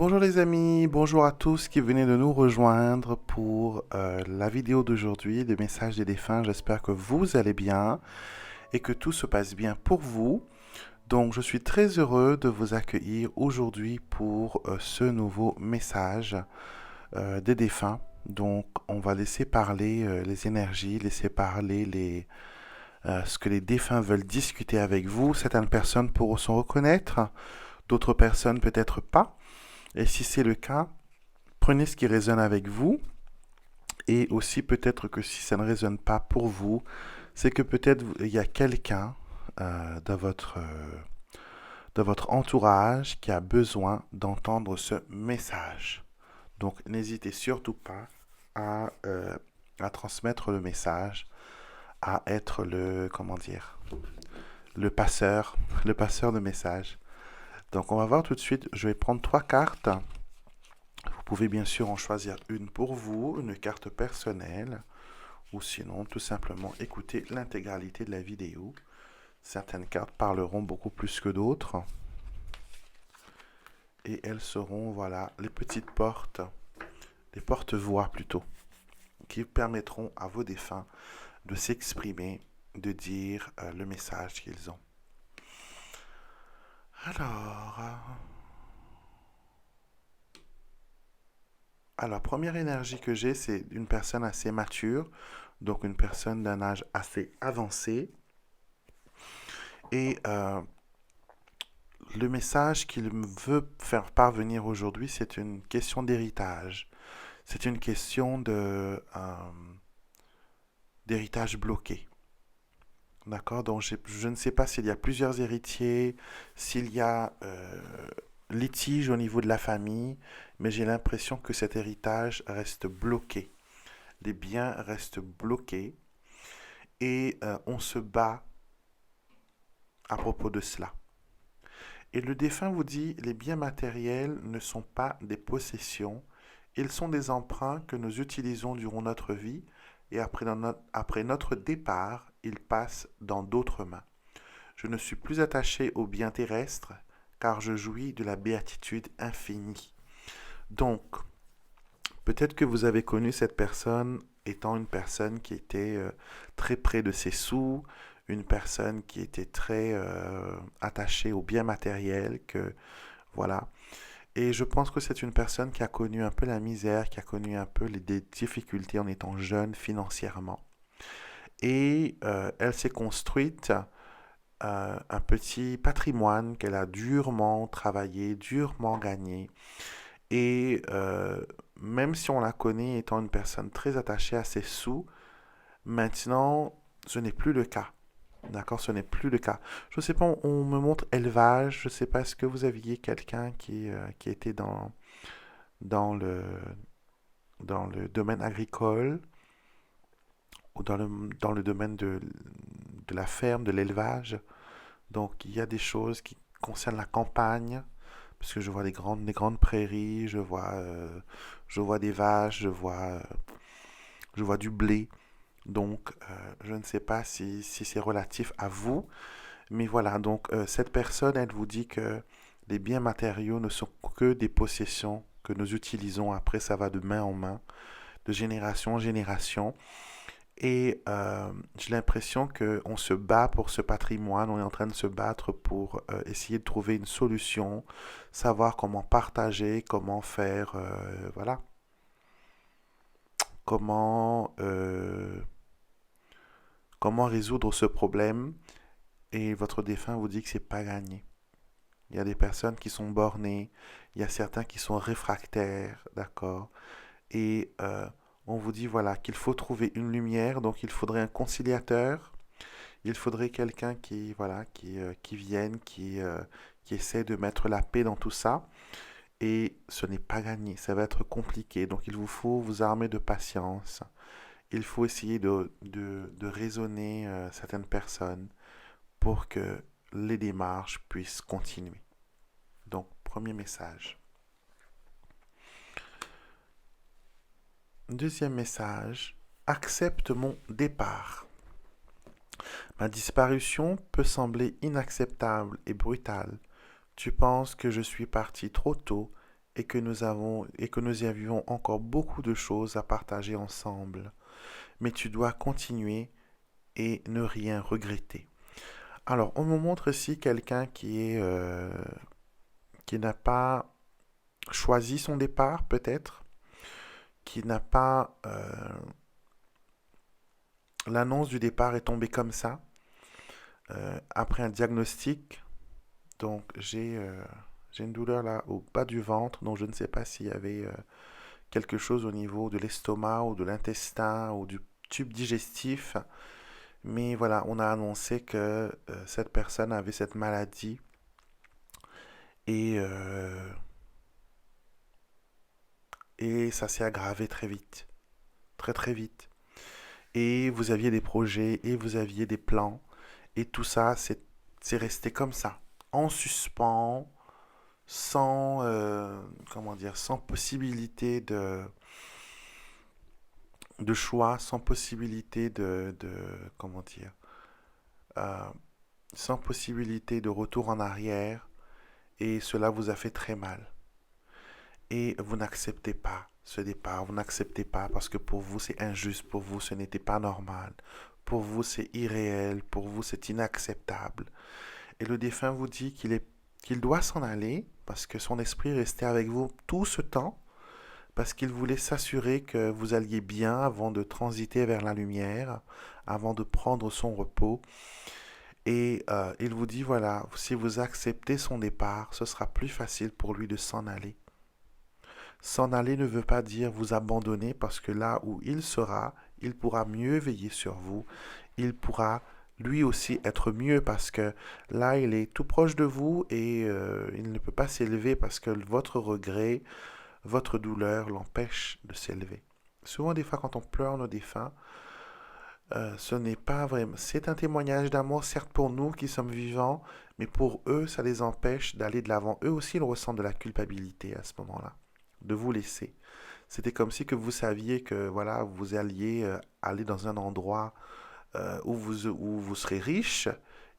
Bonjour les amis, bonjour à tous qui venez de nous rejoindre pour la vidéo d'aujourd'hui, des messages des défunts. J'espère que vous allez bien et que tout se passe bien pour vous. Donc je suis très heureux de vous accueillir aujourd'hui pour ce nouveau message des défunts. Donc on va laisser parler les énergies, laisser parler ce que les défunts veulent discuter avec vous. Certaines personnes pourront se reconnaître, d'autres personnes peut-être pas. Et si c'est le cas, prenez ce qui résonne avec vous. Et aussi peut-être que si ça ne résonne pas pour vous, c'est que peut-être il y a quelqu'un de votre entourage qui a besoin d'entendre ce message. Donc n'hésitez surtout pas à, euh, à transmettre le message, à être comment dire, le passeur de message. Donc on va voir tout de suite, je vais prendre trois cartes. Vous pouvez bien sûr en choisir une pour vous, une carte personnelle, ou sinon tout simplement écouter l'intégralité de la vidéo. Certaines cartes parleront beaucoup plus que d'autres. Et elles seront, voilà, les porte-voix plutôt, qui permettront à vos défunts de s'exprimer, de dire le message qu'ils ont. Alors, première énergie que j'ai, c'est une personne assez mature, donc une personne d'un âge assez avancé. Et le message qu'il veut faire parvenir aujourd'hui, c'est une question d'héritage. C'est une question d'héritage bloqué. D'accord? Donc, je ne sais pas s'il y a plusieurs héritiers, s'il y a litige au niveau de la famille, mais j'ai l'impression que cet héritage reste bloqué. Les biens restent bloqués et on se bat à propos de cela. Et le défunt vous dit, les biens matériels ne sont pas des possessions, ils sont des emprunts que nous utilisons durant notre vie et après notre départ, ils passent dans d'autres mains. Je ne suis plus attaché aux biens terrestres car je jouis de la béatitude infinie. Donc, peut-être que vous avez connu cette personne étant une personne qui était très près de ses sous, une personne qui était très attachée aux biens matériels, que voilà. Et je pense que c'est une personne qui a connu un peu la misère, qui a connu un peu des difficultés en étant jeune financièrement. Et elle s'est construite un petit patrimoine qu'elle a durement travaillé, durement gagné. Et même si on la connaît étant une personne très attachée à ses sous, maintenant, ce n'est plus le cas. D'accord, ce n'est plus le cas. Je ne sais pas, on me montre élevage. Je ne sais pas, est-ce que vous aviez quelqu'un qui était dans le, dans le domaine agricole ou dans le domaine de la ferme, de l'élevage. Donc, il y a des choses qui concernent la campagne, parce que je vois des grandes prairies, je vois des vaches, je vois du blé. Donc, je ne sais pas si c'est relatif à vous, mais voilà. Donc, cette personne, elle vous dit que les biens matériaux ne sont que des possessions que nous utilisons. Après, ça va de main en main, de génération en génération. Et j'ai l'impression qu'on se bat pour ce patrimoine, on est en train de se battre pour essayer de trouver une solution, savoir comment partager, comment faire, voilà, comment, comment résoudre ce problème. Et votre défunt vous dit que c'est pas gagné. Il y a des personnes qui sont bornées, il y a certains qui sont réfractaires, d'accord? Et on vous dit voilà qu'il faut trouver une lumière, donc il faudrait un conciliateur. Il faudrait quelqu'un qui, voilà, qui vienne, qui essaie de mettre la paix dans tout ça. Et ce n'est pas gagné, ça va être compliqué. Donc il vous faut vous armer de patience. Il faut essayer de raisonner certaines personnes pour que les démarches puissent continuer. Donc, premier message. Deuxième message, accepte mon départ. Ma disparition peut sembler inacceptable et brutale. Tu penses que je suis parti trop tôt et que nous avions encore beaucoup de choses à partager ensemble. Mais tu dois continuer et ne rien regretter. Alors, on me montre ici quelqu'un qui n'a pas choisi son départ, peut-être, qui n'a pas l'annonce du départ est tombée comme ça après un diagnostic. Donc, j'ai une douleur là au bas du ventre, donc je ne sais pas s'il y avait quelque chose au niveau de l'estomac ou de l'intestin ou du tube digestif. Mais voilà, on a annoncé que cette personne avait cette maladie et, euh, et ça s'est aggravé très vite, très très vite. Et vous aviez des projets et vous aviez des plans et tout ça, c'est resté comme ça, en suspens, sans, comment dire, sans possibilité de choix, sans possibilité comment dire, euh, sans possibilité de retour en arrière, et cela vous a fait très mal. Et vous n'acceptez pas ce départ, vous n'acceptez pas parce que pour vous c'est injuste, pour vous ce n'était pas normal, pour vous c'est irréel, pour vous c'est inacceptable. Et le défunt vous dit qu'il doit s'en aller parce que son esprit restait avec vous tout ce temps, parce qu'il voulait s'assurer que vous alliez bien avant de transiter vers la lumière, avant de prendre son repos. Et il vous dit, voilà, si vous acceptez son départ, ce sera plus facile pour lui de s'en aller. S'en aller ne veut pas dire vous abandonner parce que là où il sera, il pourra mieux veiller sur vous. Il pourra lui aussi être mieux parce que là, il est tout proche de vous et il ne peut pas s'élever parce que votre regret, votre douleur l'empêche de s'élever. Souvent, des fois, quand on pleure nos défunts, ce n'est pas vraiment. C'est un témoignage d'amour, certes pour nous qui sommes vivants, mais pour eux, ça les empêche d'aller de l'avant. Eux aussi, ils ressentent de la culpabilité à ce moment-là, de vous laisser. C'était comme si que vous saviez que voilà, vous alliez aller dans un endroit où vous serez riche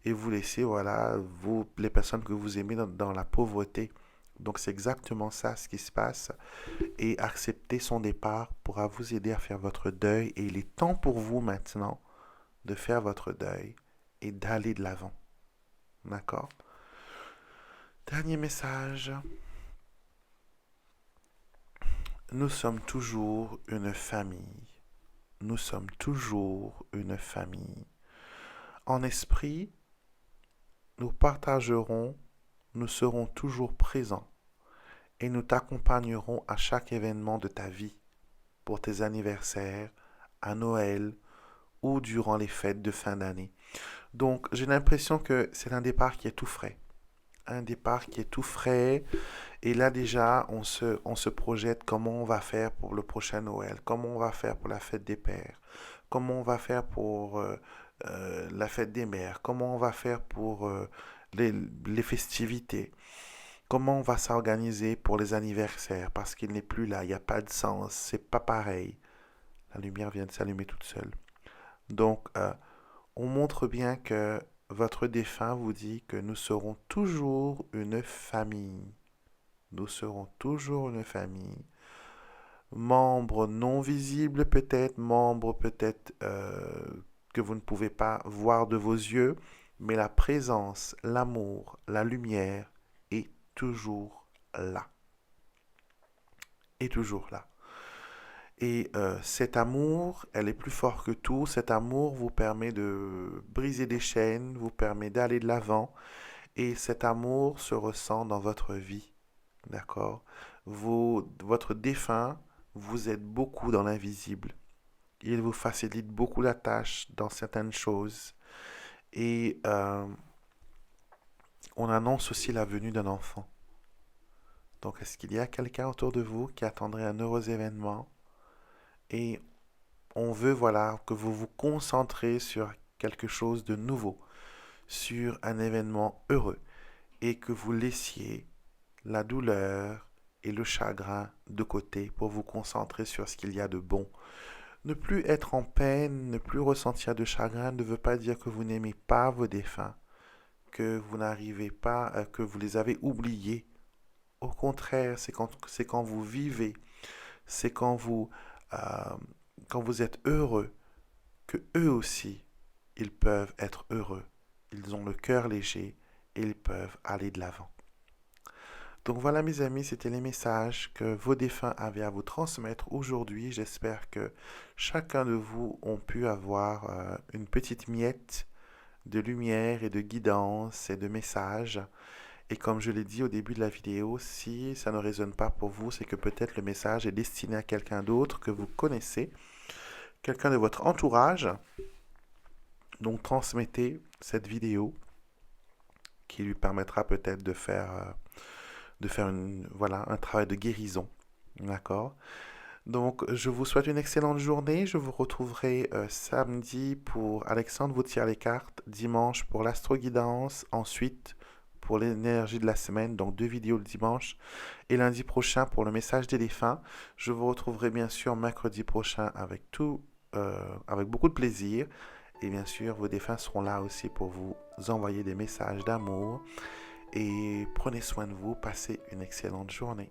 et vous laissez voilà, vous, les personnes que vous aimez dans la pauvreté. Donc c'est exactement ça ce qui se passe. Et accepter son départ pourra vous aider à faire votre deuil. Et il est temps pour vous maintenant de faire votre deuil et d'aller de l'avant. D'accord? Dernier message. Nous sommes toujours une famille. Nous sommes toujours une famille. En esprit, nous partagerons, nous serons toujours présents et nous t'accompagnerons à chaque événement de ta vie, pour tes anniversaires, à Noël ou durant les fêtes de fin d'année. Donc j'ai l'impression que c'est un départ qui est tout frais. Un départ qui est tout frais. Et là déjà, on se projette comment on va faire pour le prochain Noël, comment on va faire pour la fête des pères, comment on va faire pour la fête des mères, comment on va faire pour les festivités, comment on va s'organiser pour les anniversaires, parce qu'il n'est plus là, il n'y a pas de sens, c'est pas pareil. La lumière vient de s'allumer toute seule. Donc, on montre bien que votre défunt vous dit que nous serons toujours une famille. Nous serons toujours une famille. Membres non visibles peut-être, membres peut-être que vous ne pouvez pas voir de vos yeux, mais la présence, l'amour, la lumière est toujours là. Est toujours là. Et cet amour, elle est plus fort que tout. Cet amour vous permet de briser des chaînes, vous permet d'aller de l'avant. Et cet amour se ressent dans votre vie. D'accord? Votre défunt vous aide beaucoup dans l'invisible. Il vous facilite beaucoup la tâche dans certaines choses. Et on annonce aussi la venue d'un enfant. Donc, est-ce qu'il y a quelqu'un autour de vous qui attendrait un heureux événement? Et on veut, voilà, que vous vous concentrez sur quelque chose de nouveau, sur un événement heureux, et que vous laissiez la douleur et le chagrin de côté pour vous concentrer sur ce qu'il y a de bon. Ne plus être en peine, ne plus ressentir de chagrin ne veut pas dire que vous n'aimez pas vos défunts, que vous n'arrivez pas, que vous les avez oubliés. Au contraire, c'est quand vous vivez, c'est euh, quand vous êtes heureux, que eux aussi, ils peuvent être heureux. Ils ont le cœur léger et ils peuvent aller de l'avant. Donc voilà mes amis, c'était les messages que vos défunts avaient à vous transmettre aujourd'hui. J'espère que chacun de vous ont pu avoir une petite miette de lumière et de guidance et de messages. Et comme je l'ai dit au début de la vidéo, si ça ne résonne pas pour vous, c'est que peut-être le message est destiné à quelqu'un d'autre que vous connaissez, quelqu'un de votre entourage. Donc transmettez cette vidéo qui lui permettra peut-être de faire voilà, un travail de guérison. D'accord? Donc, je vous souhaite une excellente journée. Je vous retrouverai samedi pour Alexandre vous tire les cartes, dimanche pour l'astro-guidance, ensuite pour l'énergie de la semaine, donc 2 vidéos le dimanche, et lundi prochain pour le message des défunts. Je vous retrouverai bien sûr mercredi prochain avec beaucoup de plaisir. Et bien sûr, vos défunts seront là aussi pour vous envoyer des messages d'amour. Et prenez soin de vous, passez une excellente journée.